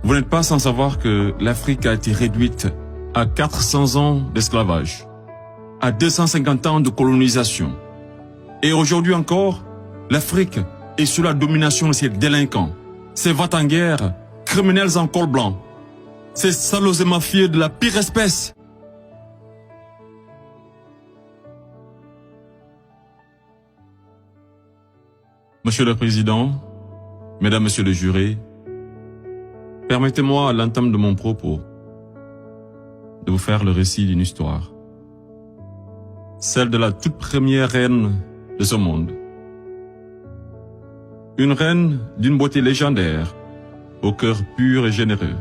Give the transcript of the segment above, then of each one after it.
Vous n'êtes pas sans savoir que l'Afrique a été réduite à 400 ans d'esclavage, à 250 ans de colonisation. Et aujourd'hui encore, l'Afrique est sous la domination de ces délinquants, ces va-t-en-guerre, criminels en col blanc, ces salauds et mafieux de la pire espèce. Monsieur le Président, Mesdames, Messieurs les jurés, permettez-moi à l'entame de mon propos de vous faire le récit d'une histoire, celle de la toute première reine de ce monde. Une reine d'une beauté légendaire, au cœur pur et généreux,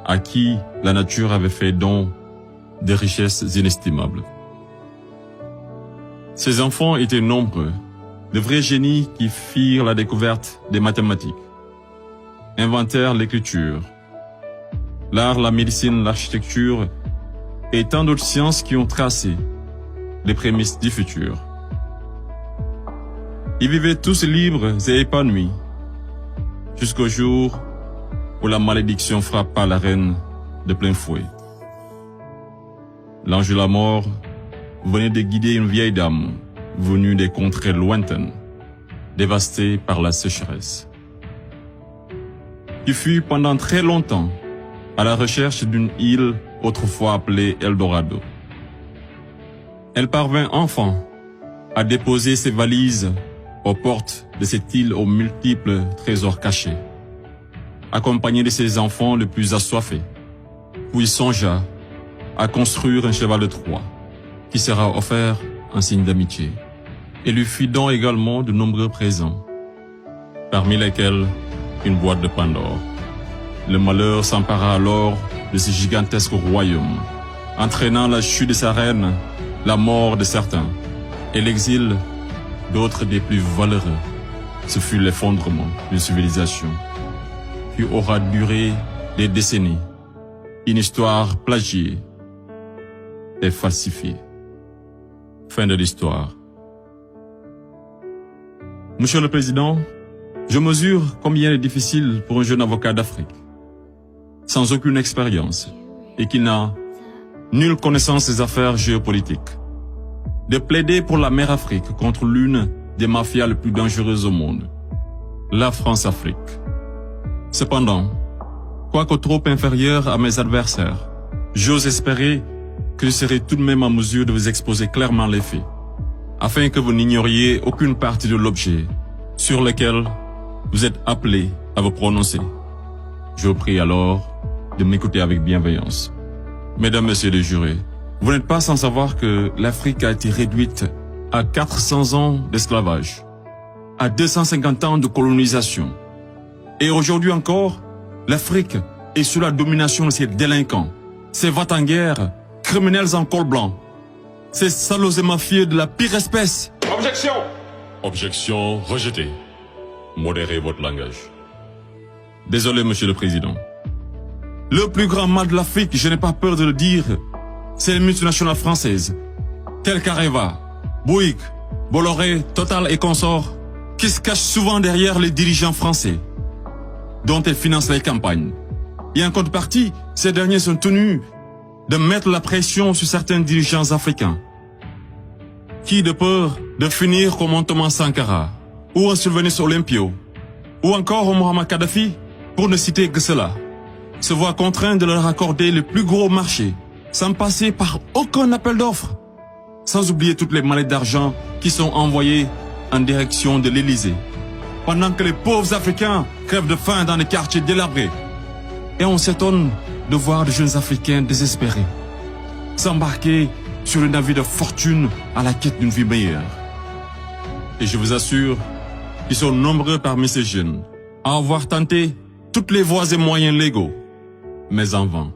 à qui la nature avait fait don de richesses inestimables. Ses enfants étaient nombreux, de vrais génies qui firent la découverte des mathématiques, inventèrent l'écriture, l'art, la médecine, l'architecture et tant d'autres sciences qui ont tracé les prémices du futur. Ils vivaient tous libres et épanouis, jusqu'au jour où la malédiction frappa la reine de plein fouet. L'ange de la mort venait de guider une vieille dame venue des contrées lointaines, dévastées par la sécheresse, qui fut pendant très longtemps à la recherche d'une île autrefois appelée Eldorado. Elle parvint enfin à déposer ses valises aux portes de cette île aux multiples trésors cachés, accompagnée de ses enfants les plus assoiffés, puis songea à construire un cheval de Troie qui sera offert en signe d'amitié, et lui fit don également de nombreux présents, parmi lesquels une boîte de Pandore. Le malheur s'empara alors de ce gigantesque royaume, entraînant la chute de sa reine, la mort de certains, et l'exil d'autres des plus valeureux. Ce fut l'effondrement d'une civilisation qui aura duré des décennies, une histoire plagiée et falsifiée. Fin de l'histoire. Monsieur le Président, je mesure combien il est difficile pour un jeune avocat d'Afrique, sans aucune expérience et qui n'a nulle connaissance des affaires géopolitiques, de plaider pour la mère Afrique contre l'une des mafias les plus dangereuses au monde, la France-Afrique. Cependant, quoique trop inférieur à mes adversaires, j'ose espérer que je serai tout de même en mesure de vous exposer clairement les faits, afin que vous n'ignoriez aucune partie de l'objet sur lequel vous êtes appelés à vous prononcer. Je vous prie alors de m'écouter avec bienveillance. Mesdames, Messieurs les jurés, vous n'êtes pas sans savoir que l'Afrique a été réduite à 400 ans d'esclavage, à 250 ans de colonisation. Et aujourd'hui encore, l'Afrique est sous la domination de ces délinquants, ces va-t-en-guerre, criminels en col blanc, ces salauds et mafieux de la pire espèce. Objection! Objection rejetée. Modérez votre langage. Désolé, Monsieur le Président. Le plus grand mal de l'Afrique, je n'ai pas peur de le dire, c'est les multinationales françaises, telles qu'Areva, Bouygues, Bolloré, Total et consorts, qui se cachent souvent derrière les dirigeants français, dont elles financent les campagnes. Et en contrepartie, ces derniers sont tenus de mettre la pression sur certains dirigeants africains, qui, de peur de finir comme un Thomas Sankara, ou un Sylvanus Olympio, ou encore un Muammar Kadhafi, pour ne citer que cela, se voient contraints de leur accorder le plus gros marché, sans passer par aucun appel d'offres, sans oublier toutes les mallettes d'argent qui sont envoyées en direction de l'Élysée, pendant que les pauvres Africains crèvent de faim dans les quartiers délabrés. Et on s'étonne de voir de jeunes Africains désespérés s'embarquer sur le navire de fortune à la quête d'une vie meilleure. Et je vous assure qu'ils sont nombreux parmi ces jeunes à avoir tenté toutes les voies et moyens légaux, mais en vain.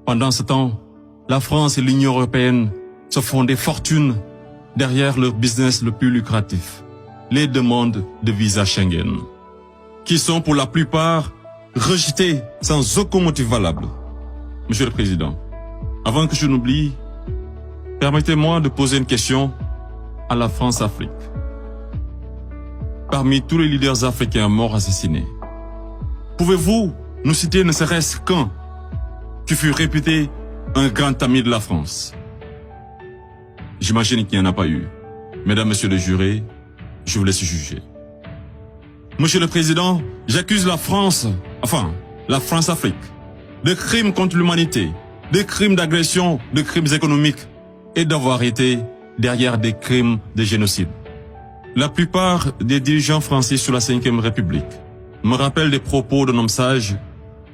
Pendant ce temps, la France et l'Union européenne se font des fortunes derrière leur business le plus lucratif, les demandes de visa Schengen, qui sont pour la plupart rejetées sans aucun motif valable. Monsieur le Président, avant que je n'oublie, permettez-moi de poser une question à la France-Afrique. Parmi tous les leaders africains morts assassinés, pouvez-vous nous citer ne serait-ce qu'un qui fut réputé un grand ami de la France. J'imagine qu'il n'y en a pas eu. Mesdames, Messieurs les jurés, je vous laisse juger. Monsieur le Président, j'accuse la France Afrique, de crimes contre l'humanité, de crimes d'agression, de crimes économiques et d'avoir été derrière des crimes de génocide. La plupart des dirigeants français sous la Ve République me rappellent des propos d'un homme sage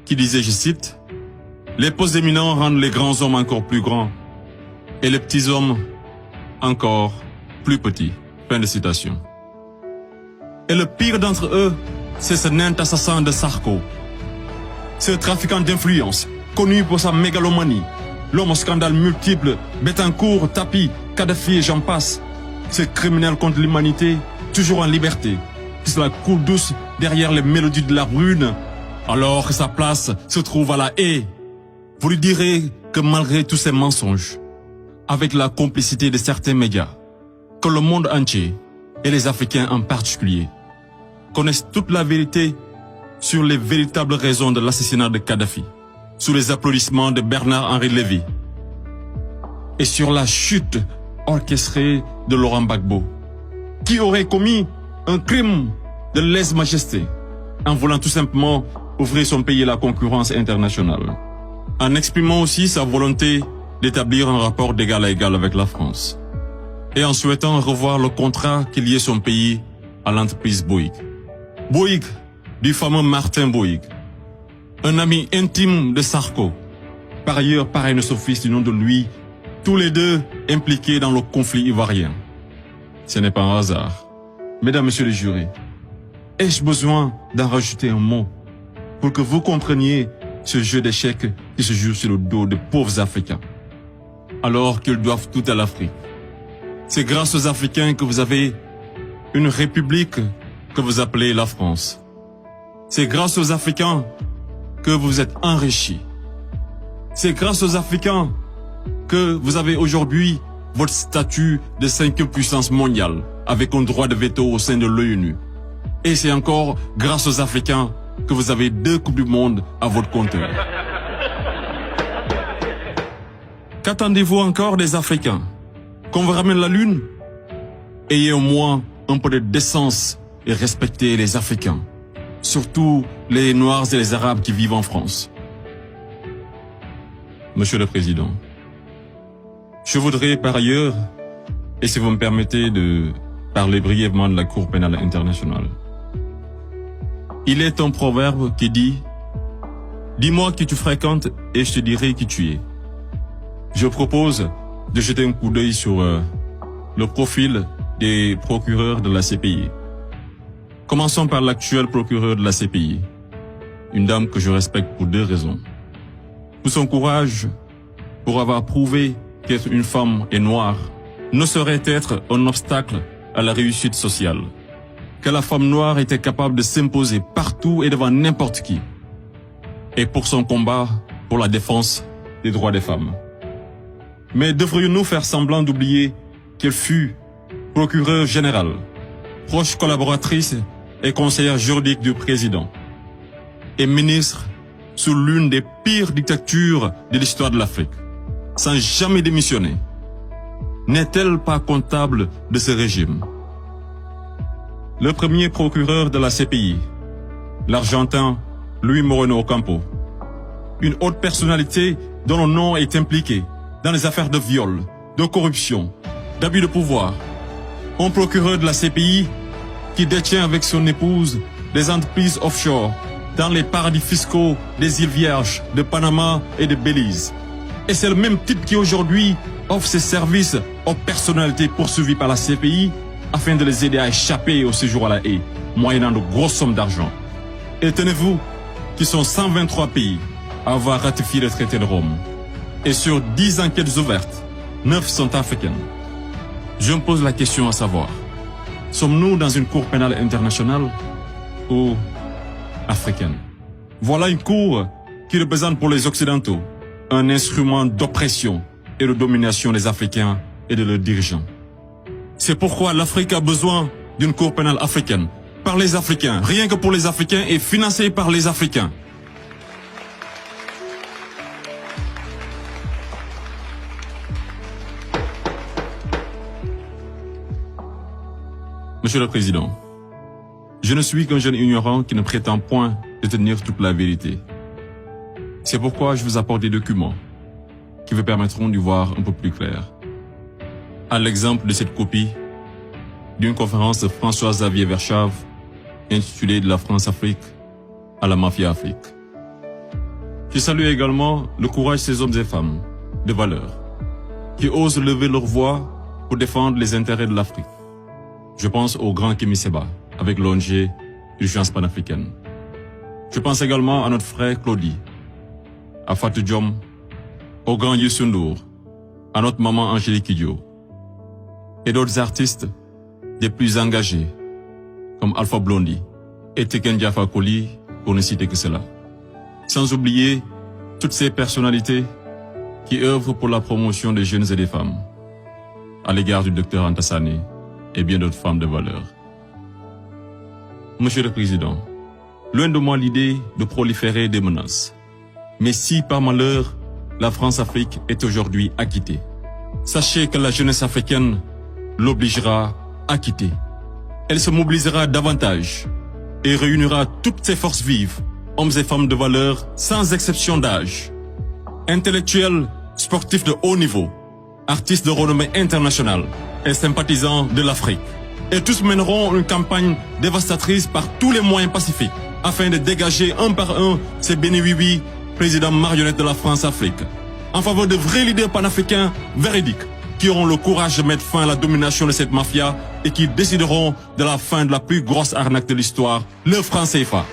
qui disait, je cite, « Les postes éminents rendent les grands hommes encore plus grands et les petits hommes encore plus petits. » Fin de citation. Et le pire d'entre eux, c'est ce nain assassin de Sarko. Ce trafiquant d'influence, connu pour sa mégalomanie, l'homme au scandale multiple, Bettencourt, Tapi, Kadhafi et j'en passe. Ce criminel contre l'humanité, toujours en liberté, qui se la coule douce derrière les mélodies de la brune, alors que sa place se trouve à la haie. Vous lui direz que malgré tous ces mensonges, avec la complicité de certains médias, que le monde entier, et les Africains en particulier, connaissent toute la vérité sur les véritables raisons de l'assassinat de Kadhafi, sous les applaudissements de Bernard-Henri Lévy, et sur la chute orchestrée de Laurent Gbagbo, qui aurait commis un crime de lèse-majesté en voulant tout simplement ouvrir son pays à la concurrence internationale, en exprimant aussi sa volonté d'établir un rapport d'égal à égal avec la France, et en souhaitant revoir le contrat qui liait son pays à l'entreprise Bouygues. Bouygues, du fameux Martin Bouygues, un ami intime de Sarko, par ailleurs parrain de son fils du nom de lui, tous les deux impliqués dans le conflit ivoirien. Ce n'est pas un hasard. Mesdames, Messieurs les jurés, ai-je besoin d'en rajouter un mot pour que vous compreniez ce jeu d'échecs qui se joue sur le dos de pauvres Africains, alors qu'ils doivent tout à l'Afrique? C'est grâce aux Africains que vous avez une république que vous appelez la France. C'est grâce aux Africains que vous êtes enrichis. C'est grâce aux Africains que vous avez aujourd'hui votre statut de 5e puissance mondiale avec un droit de veto au sein de l'ONU. Et c'est encore grâce aux Africains que vous avez 2 Coupes du Monde à votre compteur. Qu'attendez-vous encore des Africains? Qu'on vous ramène la Lune? Ayez au moins un peu de décence et respectez les Africains, surtout les Noirs et les Arabes qui vivent en France. Monsieur le Président, je voudrais par ailleurs, et si vous me permettez de parler brièvement de la Cour pénale internationale. Il est un proverbe qui dit « Dis-moi qui tu fréquentes et je te dirai qui tu es ». Je propose de jeter un coup d'œil sur le profil des procureurs de la CPI. Commençons par l'actuel procureur de la CPI, une dame que je respecte pour 2 raisons. Pour son courage, pour avoir prouvé qu'être une femme et noire ne saurait être un obstacle à la réussite sociale, que la femme noire était capable de s'imposer partout et devant n'importe qui, et pour son combat pour la défense des droits des femmes. Mais devrions-nous faire semblant d'oublier qu'elle fut procureure générale, proche collaboratrice et conseillère juridique du président, et ministre sous l'une des pires dictatures de l'histoire de l'Afrique, sans jamais démissionner? N'est-elle pas comptable de ce régime? Le premier procureur de la CPI, l'Argentin Luis Moreno Ocampo, une haute personnalité dont le nom est impliqué dans les affaires de viol, de corruption, d'abus de pouvoir. Un procureur de la CPI qui détient avec son épouse des entreprises offshore dans les paradis fiscaux des îles Vierges, de Panama et de Belize. Et c'est le même type qui aujourd'hui offre ses services aux personnalités poursuivies par la CPI afin de les aider à échapper au séjour à la haie, moyennant de grosses sommes d'argent. Et tenez-vous qu'ils sont 123 pays à avoir ratifié le traité de Rome. Et sur 10 enquêtes ouvertes, 9 sont africaines. Je me pose la question à savoir, sommes-nous dans une cour pénale internationale ou africaine? Voilà une cour qui représente pour les Occidentaux un instrument d'oppression et de domination des Africains et de leurs dirigeants. C'est pourquoi l'Afrique a besoin d'une cour pénale africaine, par les Africains, rien que pour les Africains et financée par les Africains. Monsieur le Président, je ne suis qu'un jeune ignorant qui ne prétend point détenir toute la vérité. C'est pourquoi je vous apporte des documents qui vous permettront d'y voir un peu plus clair. À l'exemple de cette copie d'une conférence de François-Xavier Verschave intitulée « De la France-Afrique à la Mafia-Afrique ». Je salue également le courage de ces hommes et femmes de valeur qui osent lever leur voix pour défendre les intérêts de l'Afrique. Je pense au grand Kémy Séba avec l'ONG Urgence panafricaine. Je pense également à notre frère Claudie, à Fatou Diom, au grand Youssou N'Dour, à notre maman Angélique Kidjo et d'autres artistes des plus engagés comme Alpha Blondy et Teken Diafa Koli, pour ne citer que cela. Sans oublier toutes ces personnalités qui œuvrent pour la promotion des jeunes et des femmes, à l'égard du docteur Anta Sané et bien d'autres femmes de valeur. Monsieur le Président, loin de moi l'idée de proliférer des menaces. Mais si par malheur, la France-Afrique est aujourd'hui acquittée, sachez que la jeunesse africaine l'obligera à quitter. Elle se mobilisera davantage et réunira toutes ses forces vives, hommes et femmes de valeur, sans exception d'âge, intellectuels, sportifs de haut niveau, artistes de renommée internationale et sympathisants de l'Afrique. Et tous mèneront une campagne dévastatrice par tous les moyens pacifiques afin de dégager un par un ces bénéwiwi, présidents marionnettes de la France-Afrique, en faveur de vrais leaders panafricains véridiques qui auront le courage de mettre fin à la domination de cette mafia et qui décideront de la fin de la plus grosse arnaque de l'histoire, le franc CFA.